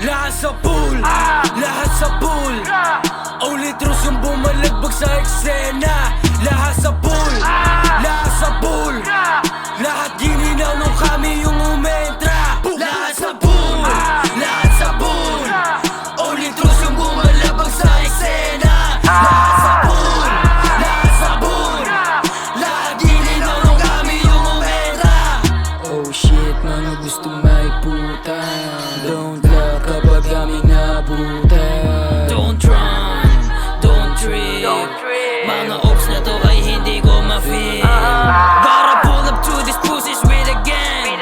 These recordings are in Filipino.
Lahat sa pool, lahat sa pool. Only truths yung bumalagbag sa eksena. Lahat sa pool, lahat sa pool. Lahat gininaw nung kami yung umentra. Lahat sa pool, lahat sa pool. Only truths yung bumalagbag sa eksena. Lahat sa pool, lahat sa pool. Lahat gininaw nung kami yung umentra. Oh shit, mga gusto may puta. Don't look kapag kami nabutan. Don't run, don't trip. Mga ops na to ay hindi ko ma-feel. Gotta pull up to these pussies with a gang.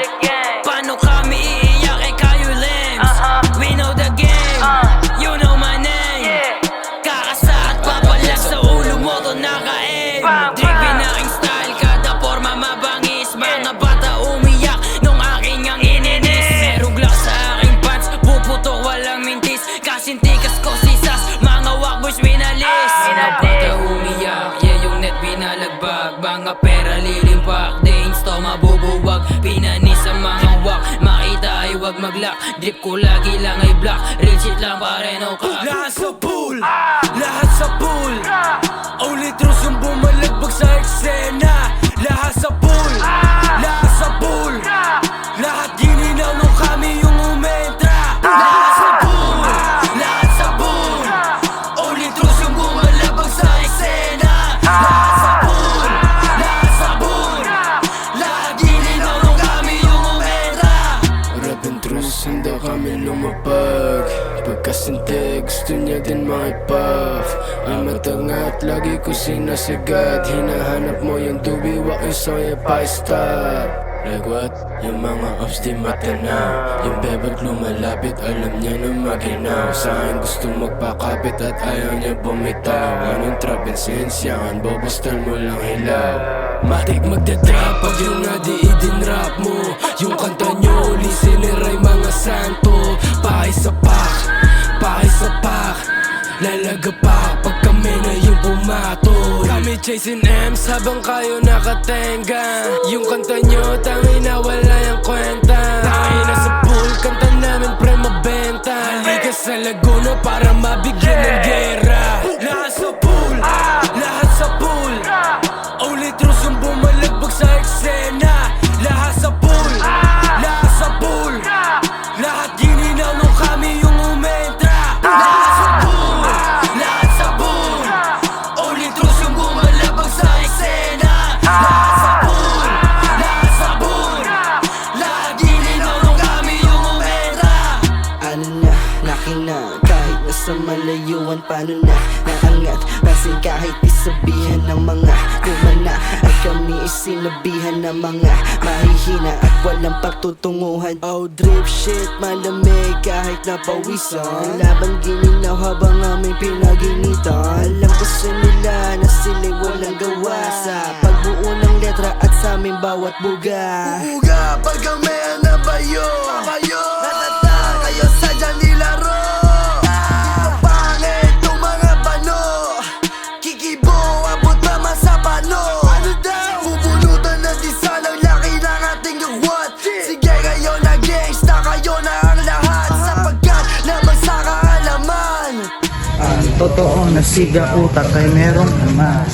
Paano kami iiyak eh kayo limbs? We know the game, you know my name. Kakasa at papalag sa ulo mo to naka-aim. Drippin na aking style, kada forma mabangis. Mga bata umiyak nung aking ang ininis. Merong glock sa aking pants, puputok walang mintis. Kasintikas ko sisas, mga walkboys winalis. Mga bata umiyak, yeah yung net binalagbag. Mga pera lilimpak, the insta mabubuwag. Pinanis sa mga wak, makita ay wag mag-lock. Drip ko lagi lang ay black, real shit lang pare no ka. Lahat sa pool, lahat sa pool. Only truths yung bumalagbag sa eksena. Lahat sa pool, lahat sa pool. Lahat gininaw nung kami yung umentra. Lahat sa pool, lahat sa pool. Only truths yung bumalagbag sa eksena. Lahat sa pool, lahat sa pool. Lahat gininaw nung kami yung umentra. Rap and truth, hindi kami lumapag. Pagkasinti, gusto niya din makipuff. Ang matangat, lagi ko sinasagad. Hinahanap mo yung duwiwak, yung song yung pa-stop. Like what? Yung mga ops di matanaw. Yung bebag lumalapit, alam niya na maginaw. Sa akin gusto magpakapit at ayaw niya bumitaw. Anong trap and sense yan? Bobostal mo lang hilaw. Matik magdadrop pag yung nadi-idin-rap mo. Yung kanta nyo, listener ay mga santo. Pakisapak, pakisapak. Lalagapak pag kami na yung pumatoy. Kami chasing M's habang kayo nakatenga. Yung kanta nyo, tangin na wala yung kwenta. Tangin na sa pool, kanta namin pre mabenta. Halika sa Laguna para mabigyan ng gera. Lahat sa pool, lahat sa pool. Only truths yung bumalagbag sa eksena. Lahat sa pool, lahat sa pool. Lahat gininaw nung kami yung umentra. Lahat sa pool, lahat sa pool. Only truths yung bumalagbag sa eksena. Lahat sa pool, lahat sa pool. Lahat gininaw nung kami yung umentra. Ano na, laki na. Kahit nasa malayuan, paano na naangat? Kasi kahit isabihan ng mga kumana ay kami isinabihan ng mga mahihina at walang pagtutunguhan. Oh drip shit, malamig kahit napawisan. Laban gininaw habang aming pinaginitan. Alam kasi nila na sila'y walang gawa sa pagbuo ng letra at sa aming bawat buga. Uga pag kami na bayo. Natatang kayo sa dyan nilaro. Dito pangit yung mga bano. Kikibo, abot naman sa pano. Ano daw? Bubunutan na di sanang laki ng ating gawat. Sige kayo na gangsta, kayo na ang lahat. Sapagkat lamang sa kaalaman. Totoo na siga utak ay merong ama.